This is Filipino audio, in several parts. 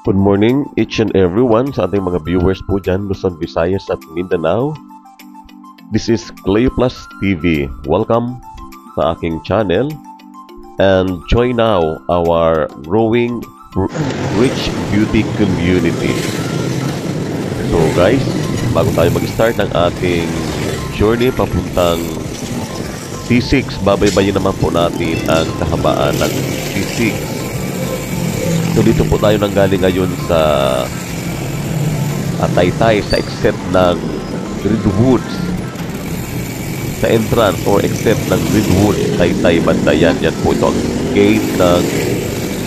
Good morning each and everyone sa ating mga viewers po dyan, Luzon, Visayas at Mindanao. This is Cleo Plus TV. Welcome sa aking channel and join now our growing rich beauty community. So guys, bago tayo mag-start ng ating journey papuntang C6, babaybayin naman po natin ang kahabaan ng C6. So dito po tayo nanggaling ngayon sa Taytay, sa exit ng Greenwoods, sa entrance or exit ng Greenwoods, Taytay banda yan. Yan po ito ang gate ng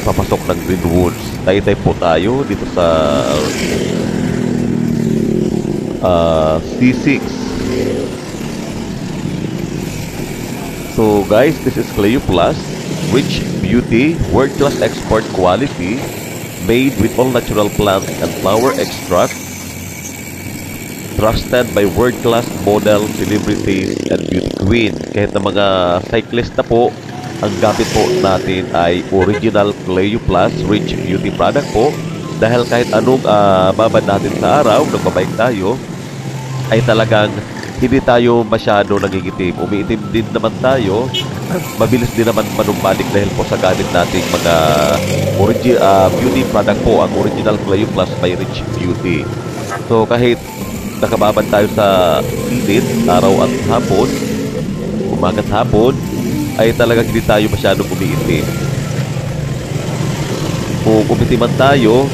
papasok ng Greenwoods. Taytay po tayo dito sa C6. So guys, this is Cleo Plus, rich beauty, world-class export quality, made with all natural plants and flower extract, trusted by world-class model, celebrities, and beauty queen. Kahit na mga cyclist na po, ang gamit po natin ay original Cleo Plus rich beauty product po. Dahil kahit anong babad natin sa araw, nagbabike tayo, ay talagang hindi tayo masyado nangingitim. Umiitim din naman tayo. Mabilis din naman manumbalik dahil po sa gamit nating mga beauty product po, ang original Cleo Plus by Rich Beauty. So kahit nakababad tayo sa init, araw at hapon, umaga at hapon, ay talagang hindi tayo masyadong umiitim. Kung umitiman tayo,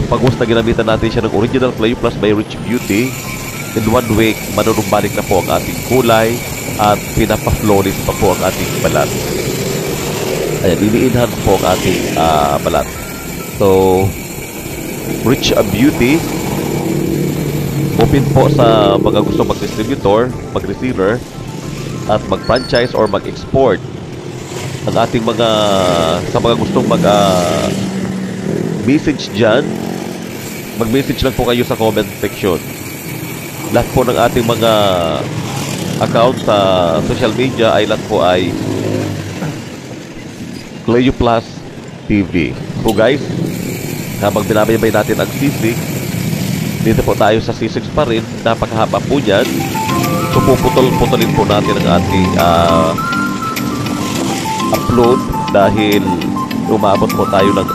pag na ginamitan natin siya ng original Cleo Plus by Rich Beauty, in 1 week, manunumbalik na po ang ating kulay at pinapa-flawless pa po ang ating balat. Ayan, ini-enhance po ang ating balat. So, Rich Beauty, open po sa mga gusto mag-distributor, mag-reseller, at mag-franchise or mag-export. Ang ating sa mga gustong message dyan, mag-message lang po kayo sa comment section. Lahat po ng ating mga account sa social media ay lahat po ay Cleo Plus TV. So guys, habang binabaybay natin ang C6, dito po tayo sa C6 pa rin. Napakahaba po dyan. So puputol-putulin po natin ang ating upload dahil umabot po tayo ng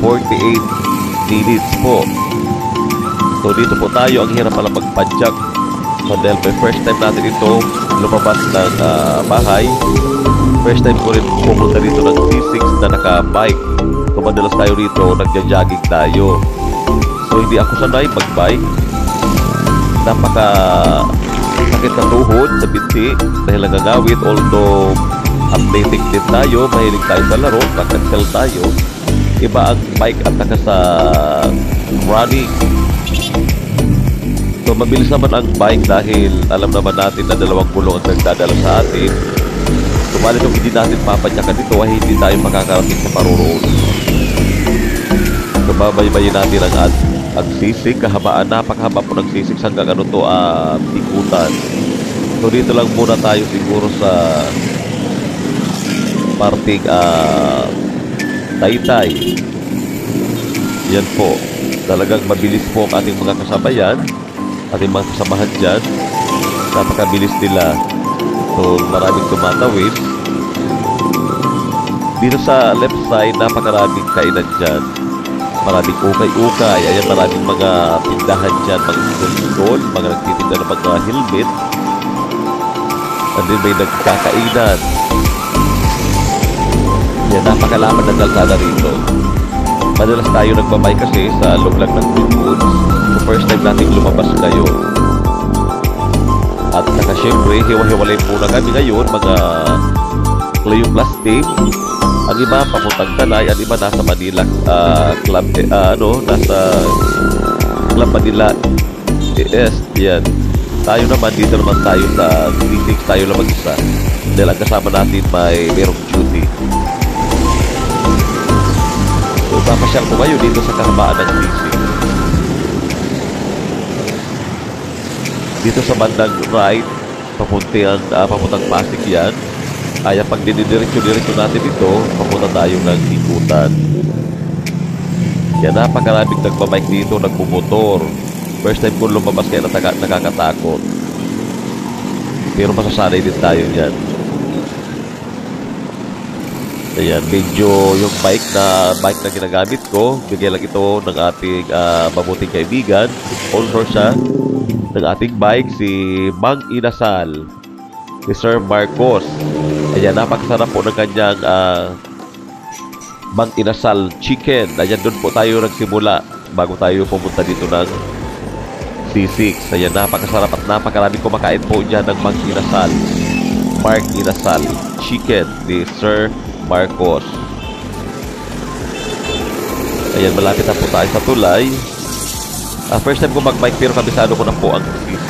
48 minutes po. So dito po tayo, ang hirap pala magpadyak. So dahil may first time natin ito lumabas ng bahay, first time ko rin pumunta dito ng C6 na naka-bike. So madalas tayo dito, nagja-jogging tayo. So hindi ako sanay mag-bike. Napaka sakit sa tuhod, sa binti, dahil nangangawit. Although athletic din tayo, mahilig tayo sa laro, nakancel tayo. Iba ang bike at naka sa running. So mabilis naman ang bike dahil alam naman natin na dalawang gulong ang nagdadala sa atin. Subalit kung hindi natin papadyakan dito ay hindi tayo makakarating sa paroroon. So babaybayin natin ang C6, kahabaan, napakahaba po ng C6 hanggang ikutan. So dito lang muna tayo siguro sa parting Taytay. Yan po, talagang mabilis po ang ating mga kasabayan, ating mga kasamahan dyan. Napakabilis nila. So maraming tumatawid. Dito sa left side, napakaraming kainan dyan. Maraming ukay-ukay. Ayan, maraming mga tindahan dyan, mga stall, mga nagtitinda ng mga helmet. And then may nagkakainan. Yan, napakalaman ng kalsada rito. Madalas tayo nagbabay kasi sa loob lang ng Greenwoods. So first time natin lumabas ngayon. At saka syempre, hiwa-hiwalay po na kami ngayon, mga Cleo Plus team. Ang iba papuntang Tanay, ang iba nasa Manila Club, nasa Club Manila East. Yan. Tayo naman, dito naman tayo sa C6, tayo lang mag-isa. Dahil ang kasama natin mayroong duty. So, papasyal po kayo dito sa kahabaan ng C6. Dito sa bandang right, papuntang Pasig yan. Kaya pag dinidiretso-diretso natin ito, papunta tayo ng ikutan. Yan, napakaraming nagbabike dito, nagmumotor. First time ko lumabas kaya nakakatakot. Pero masasanay din tayo yan. Ayan, medyo yung bike na ginagamit ko, bigay lang ito ng ating mabuting kaibigan. Sponsor siya ng ating bike, si Mang Inasal, si Sir Marcos. Ayan, napakasarap po ng kanyang Mang Inasal Chicken. Ayan, doon po tayo nagsimula bago tayo pumunta dito ng C6. Ayan, napakasarap at napakaraming kumakain po dyan ng Mang Inasal. Mark Inasal Chicken ni Sir Marcos. Ayan, malapit na po tayo sa tulay. First time ko mag-bike pero kabisado ko na po ang C6.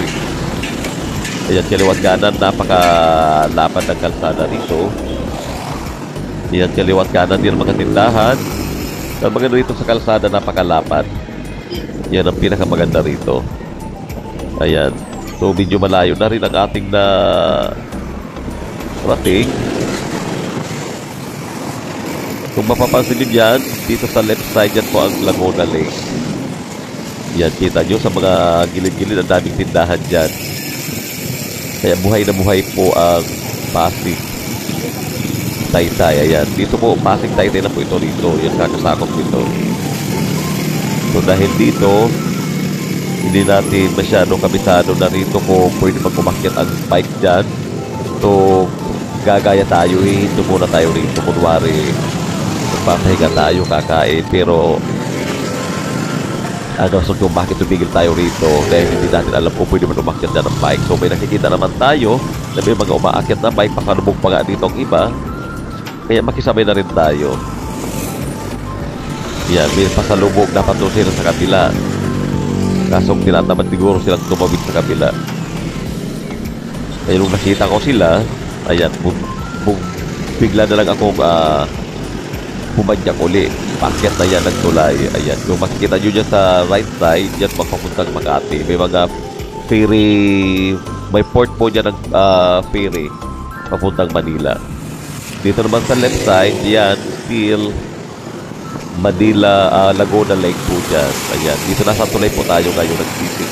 Ayan, kaliwat kanan, napakalapad ng kalsada dito. Ayan, kaliwat kanan din mga tindahan. Ang maganda rito sa kalsada, napakalapad. Yan ang pinakamaganda rito. Ayan. So, medyo malayo na rin ang ating na rating. Kung mapapansin nyo dyan, dito sa left side yan po ang Laguna Lake. Yan, kita nyo sa mga gilid-gilid ang daming tindahan dyan. Kaya buhay na buhay po ang Pasig Taytay. Ayan, dito po Pasig Taytay na po ito dito. Yan, kakasakop dito. So, dahil dito, hindi natin masyadong kabisado na rito kung pwede magpumakyat ang bike dyan. So, gagaya tayo, hinto muna tayo rito. Kunwari, magpapahinga tayo, kakain. Pero, so kung bakit tumigil tayo rito dahil hindi natin alam kung pwede man umakyat dyan ng bike. So, may nakikita naman tayo na may mga umaakyat na bike. Pakalubog pa nga dito ang iba. Kaya makisabay na rin tayo. Yan, may pasalubog. Dapat doon sila sa kabila. Kaso tinatamad siguro silang tumawid sa kabila. Kaya nung nakita ko sila, ayan, bigla na lang akong pumadyak uli. Pakyat na yan ng tulay. Ayan, kung makikita nyo dyan sa right side, dyan magpapuntang Makati. May mga ferry, may port po dyan ng ferry papuntang Manila. Dito naman sa left side, yan, still Manila, Laguna Lake po dyan. Ayan, dito nasa tulay po tayo ngayon nagsisig.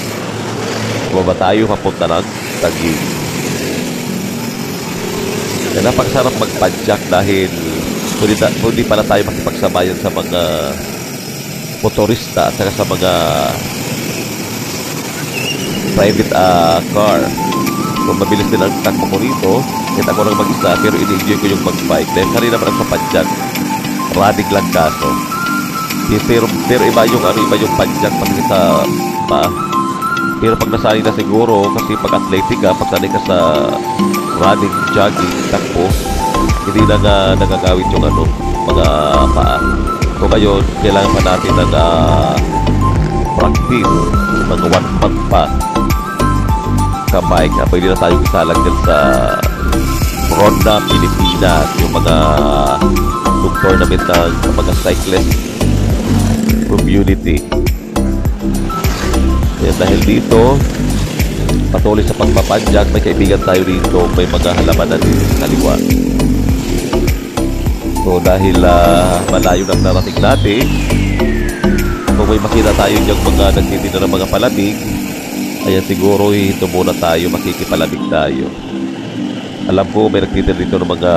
Bumaba tayo papunta ng Taguig. Yan, napakasarap magpadyak dahil pwede pala tayo makipagsabayan sa mga motorista at saka sa mga private car. So, mabilis din ang takbo ko rito. Kita ko lang mag-isa pero in-enjoy ko yung mag-bike. Dahil kanina naman ang papadyak. Radig lang kaso. Pero iba yung iba yung padyak pati sa pero pag nasanay na siguro kasi pag athletic ka, pag sanay ka sa running, jogging, takbo, hindi na nga nagagawin yung mga paa. So ngayon, kailangan pa natin ng practice, mga 1 month pa ka-bike. Pwede na tayong isalag dyan sa Ronda Pilipinas, yung mga tournament ng mga cyclist community. Kaya dahil dito, patuloy sa pagpapadyak, may kaibigan tayo dito, may mga halaman na din sa kaliwa. So dahil malayo nang narating natin, kung may makita tayo diyang mga nagtitinda ng mga palamig, kaya siguro ito muna tayo, makikipalamig tayo. Alam ko may nagtitinda dito ng mga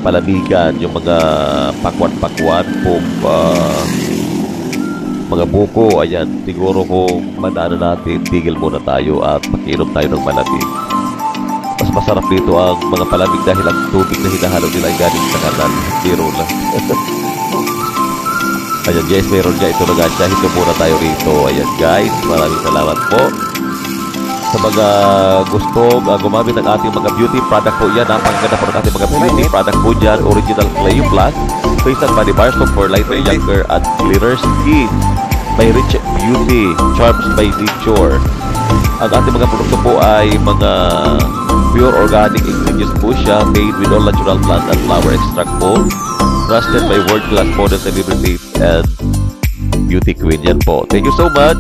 palamigan, yung mga pakwan-pakwan po, mga buko. Ayan, siguro kung madaanan natin, tigil muna tayo at makiinom tayo ng malamig. Mas masarap dito ang mga palamig dahil ang tubig na hinahalo nila ay galing sa kanal. Zero lang. Ayan guys, meron niya ito na nga siya. Hito muna tayo rito. Ayan guys, maraming salamat po sa mga gustong gumamit ng ating mga beauty product po yan. Napakaganda po ng ating mga beauty product po dyan. Original Clay Plus, Face and Body Bar Soap for lighter, younger, and clearer skin. May Rich Beauty, Charms by Nature. Ang ating mga produkto po ay mga pure organic ingredients po siya, made with all natural plant and flower extract po. Trusted by world-class model celebrities and beauty queen. Yan po. Thank you so much.